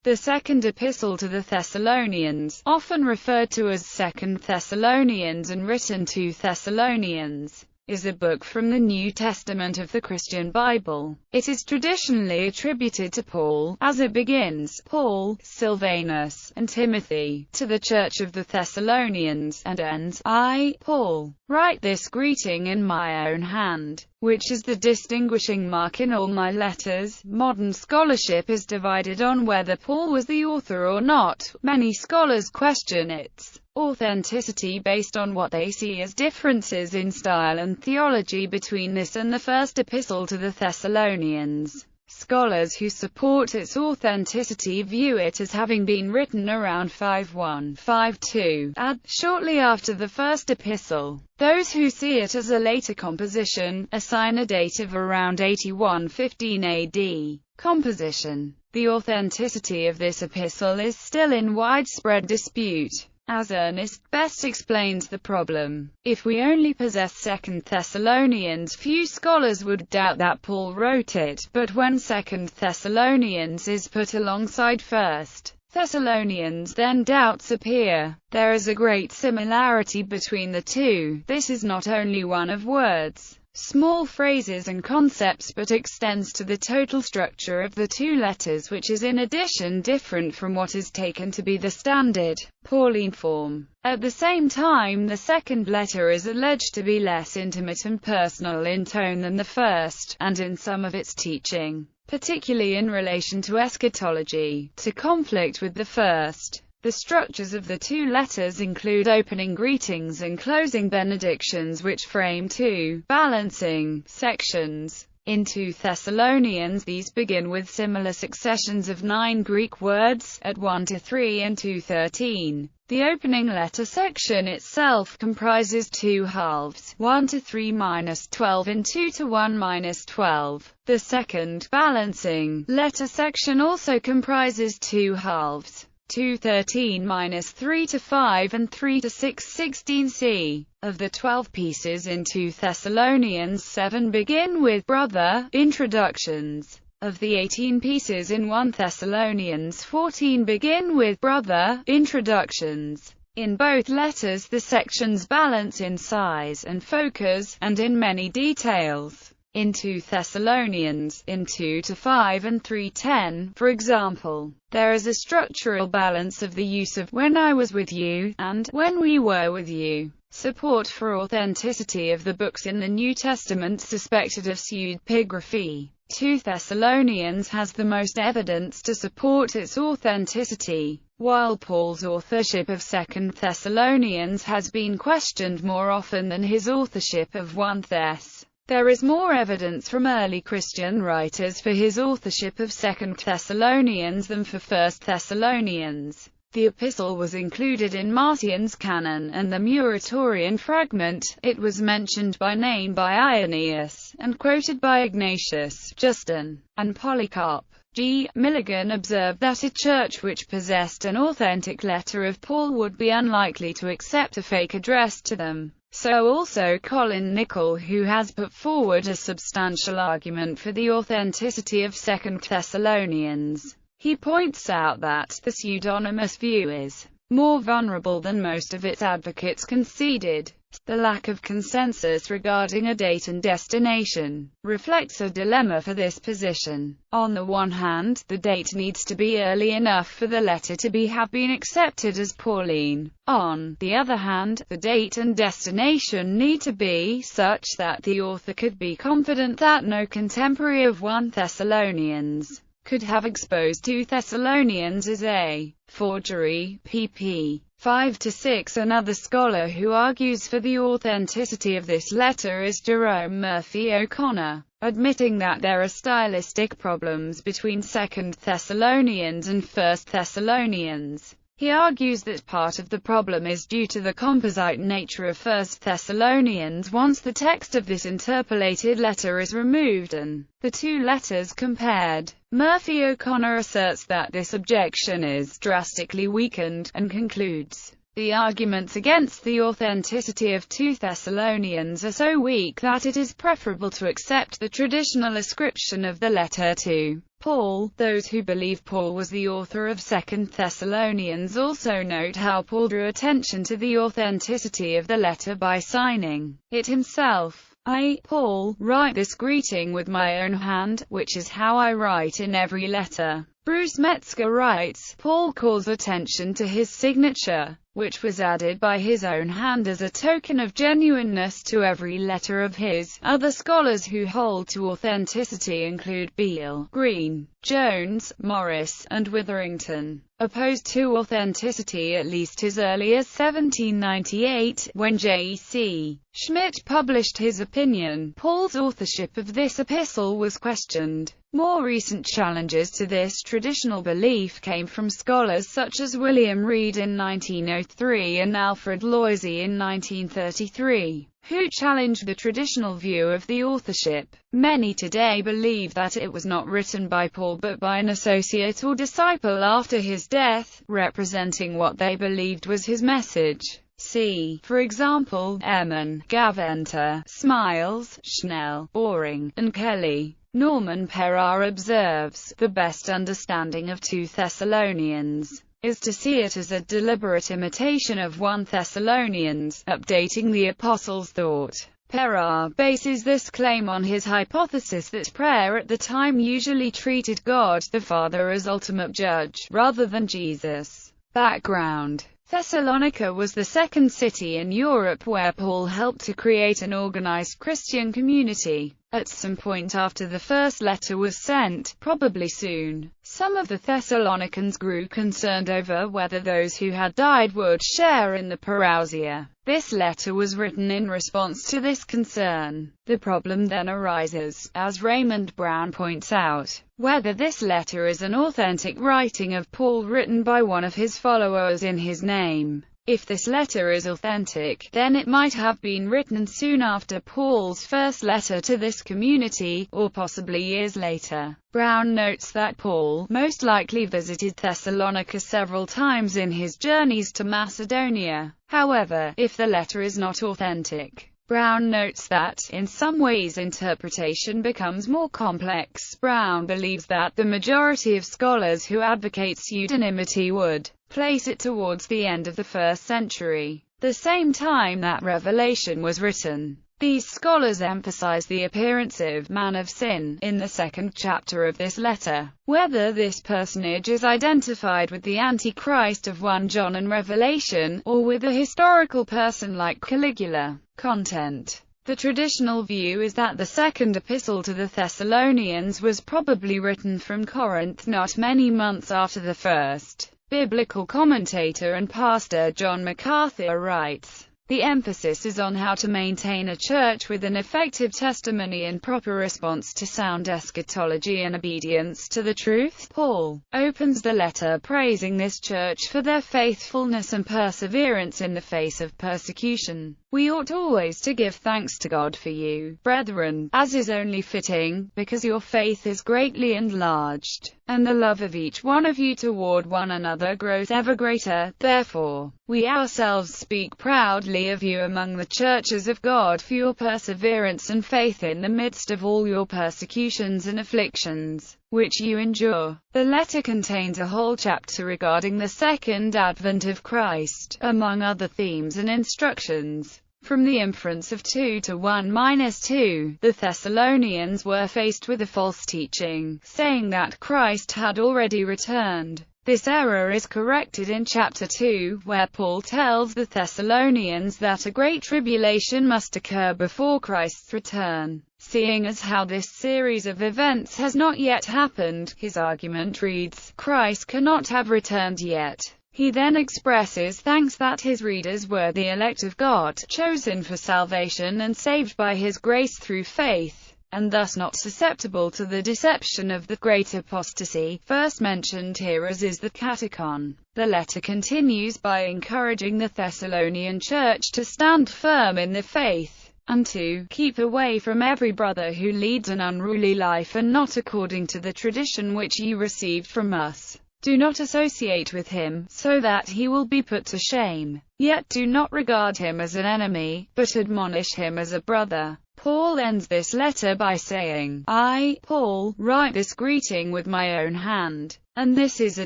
The second epistle to the Thessalonians, often referred to as 2 Thessalonians and written to Thessalonians, is a book from the New Testament of the Christian Bible. It is traditionally attributed to Paul, as it begins, Paul, Silvanus, and Timothy, to the Church of the Thessalonians, and ends, I, Paul, write this greeting in my own hand, which is the distinguishing mark in all my letters. Modern scholarship is divided on whether Paul was the author or not. Many scholars question its authenticity based on what they see as differences in style and theology between this and the first epistle to the Thessalonians. Scholars who support its authenticity view it as having been written around 51–52 AD, shortly after the first epistle. Those who see it as a later composition, assign a date of around 81–15 AD. Composition. The authenticity of this epistle is still in widespread dispute. As Ernest best explains the problem, if we only possess 2 Thessalonians, few scholars would doubt that Paul wrote it, but when 2 Thessalonians is put alongside 1 Thessalonians, then doubts appear. There is a great similarity between the two. This is not only one of words, small phrases and concepts, but extends to the total structure of the two letters, which is in addition different from what is taken to be the standard Pauline form. At the same time, the second letter is alleged to be less intimate and personal in tone than the first, and in some of its teaching, particularly in relation to eschatology, to conflict with the first. The structures of the two letters include opening greetings and closing benedictions, which frame two balancing sections. In 2 Thessalonians, these begin with similar successions of 9 Greek words, at 1–3 and 2–13. The opening letter section itself comprises 2 halves, 1–3–12 and 2–1–12. The second balancing letter section also comprises 2 halves, 2:13–3–5 and 3–6–16c. Of the 12 pieces in 2 Thessalonians, 7 begin with brother introductions. Of the 18 pieces in 1 Thessalonians, 14 begin with brother introductions. In both letters the sections balance in size and focus, and in many details. In 2 Thessalonians, in 2–5 and 3–10, for example, there is a structural balance of the use of when I was with you, and when we were with you. Support for authenticity of the books in the New Testament suspected of pseudepigraphy. 2 Thessalonians has the most evidence to support its authenticity, while Paul's authorship of 2 Thessalonians has been questioned more often than his authorship of 1 Thess. There is more evidence from early Christian writers for his authorship of 2 Thessalonians than for 1 Thessalonians. The epistle was included in Marcion's canon and the Muratorian fragment. It was mentioned by name by Irenaeus, and quoted by Ignatius, Justin, and Polycarp. G. Milligan observed that a church which possessed an authentic letter of Paul would be unlikely to accept a fake addressed to them. So also Colin Nichol, who has put forward a substantial argument for the authenticity of 2 Thessalonians. He points out that the pseudonymous view is more vulnerable than most of its advocates conceded. The lack of consensus regarding a date and destination reflects a dilemma for this position. On the one hand, the date needs to be early enough for the letter to have been accepted as Pauline. On the other hand, the date and destination need to be such that the author could be confident that no contemporary of 1 Thessalonians could have exposed 2 Thessalonians as a forgery. pp. 5–6. Another scholar who argues for the authenticity of this letter is Jerome Murphy O'Connor, admitting that there are stylistic problems between 2 Thessalonians and 1 Thessalonians. He argues that part of the problem is due to the composite nature of 1 Thessalonians once the text of this interpolated letter is removed and the two letters compared. Murphy O'Connor asserts that this objection is drastically weakened, and concludes, the arguments against the authenticity of 2 Thessalonians are so weak that it is preferable to accept the traditional ascription of the letter to Paul. Those who believe Paul was the author of 2 Thessalonians also note how Paul drew attention to the authenticity of the letter by signing it himself. I, Paul, write this greeting with my own hand, which is how I write in every letter. Bruce Metzger writes, Paul calls attention to his signature, which was added by his own hand as a token of genuineness to every letter of his. Other scholars who hold to authenticity include Beale, Green, Jones, Morris, and Witherington. Opposed to authenticity at least as early as 1798, when J.C. Schmidt published his opinion, Paul's authorship of this epistle was questioned. More recent challenges to this traditional belief came from scholars such as William Reed in 1903 and Alfred Loisy in 1933, who challenged the traditional view of the authorship. Many today believe that it was not written by Paul but by an associate or disciple after his death, representing what they believed was his message. See, for example, Ehrman, Gaventer, Smiles, Schnell, Boring, and Kelly. Norman Perrar observes, the best understanding of 2 Thessalonians is to see it as a deliberate imitation of 1 Thessalonians, updating the apostle's thought. Perrar bases this claim on his hypothesis that prayer at the time usually treated God the Father as ultimate judge, rather than Jesus. Background: Thessalonica was the second city in Europe where Paul helped to create an organized Christian community. At some point after the first letter was sent, probably soon, some of the Thessalonians grew concerned over whether those who had died would share in the parousia. This letter was written in response to this concern. The problem then arises, as Raymond Brown points out, whether this letter is an authentic writing of Paul written by one of his followers in his name. If this letter is authentic, then it might have been written soon after Paul's first letter to this community, or possibly years later. Brown notes that Paul most likely visited Thessalonica several times in his journeys to Macedonia. However, if the letter is not authentic, Brown notes that, in some ways interpretation becomes more complex. Brown believes that the majority of scholars who advocate pseudonymity would place it towards the end of the 1st century, the same time that Revelation was written. These scholars emphasize the appearance of man of sin in the 2nd chapter of this letter. Whether this personage is identified with the Antichrist of 1 John and Revelation, or with a historical person like Caligula. Content: the traditional view is that the 2nd epistle to the Thessalonians was probably written from Corinth not many months after the first. Biblical commentator and pastor John MacArthur writes, the emphasis is on how to maintain a church with an effective testimony and proper response to sound eschatology and obedience to the truth. Paul opens the letter praising this church for their faithfulness and perseverance in the face of persecution. We ought always to give thanks to God for you, brethren, as is only fitting, because your faith is greatly enlarged, and the love of each one of you toward one another grows ever greater. Therefore, we ourselves speak proudly of you among the churches of God for your perseverance and faith in the midst of all your persecutions and afflictions, which you endure. The letter contains a whole chapter regarding the second advent of Christ, among other themes and instructions. From the inference of 2 to 1-2, the Thessalonians were faced with a false teaching, saying that Christ had already returned. This error is corrected in chapter 2, where Paul tells the Thessalonians that a great tribulation must occur before Christ's return. Seeing as how this series of events has not yet happened, his argument reads, Christ cannot have returned yet. He then expresses thanks that his readers were the elect of God, chosen for salvation and saved by his grace through faith, and thus not susceptible to the deception of the great apostasy, first mentioned here as is the catechon. The letter continues by encouraging the Thessalonian church to stand firm in the faith, and to keep away from every brother who leads an unruly life and not according to the tradition which you received from us. Do not associate with him, so that he will be put to shame. Yet do not regard him as an enemy, but admonish him as a brother. Paul ends this letter by saying, "I, Paul, write this greeting with my own hand." And this is a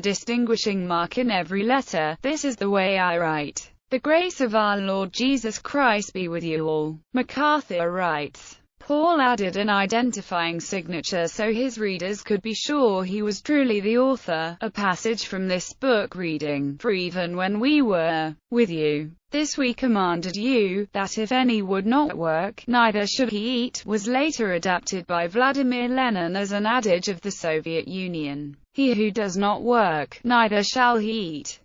distinguishing mark in every letter. "This is the way I write. The grace of our Lord Jesus Christ be with you all." MacArthur writes, Paul added an identifying signature so his readers could be sure he was truly the author. A passage from this book reading, "For even when we were with you, this we commanded you, that if any would not work, neither should he eat," was later adapted by Vladimir Lenin as an adage of the Soviet Union. "He who does not work, neither shall he eat."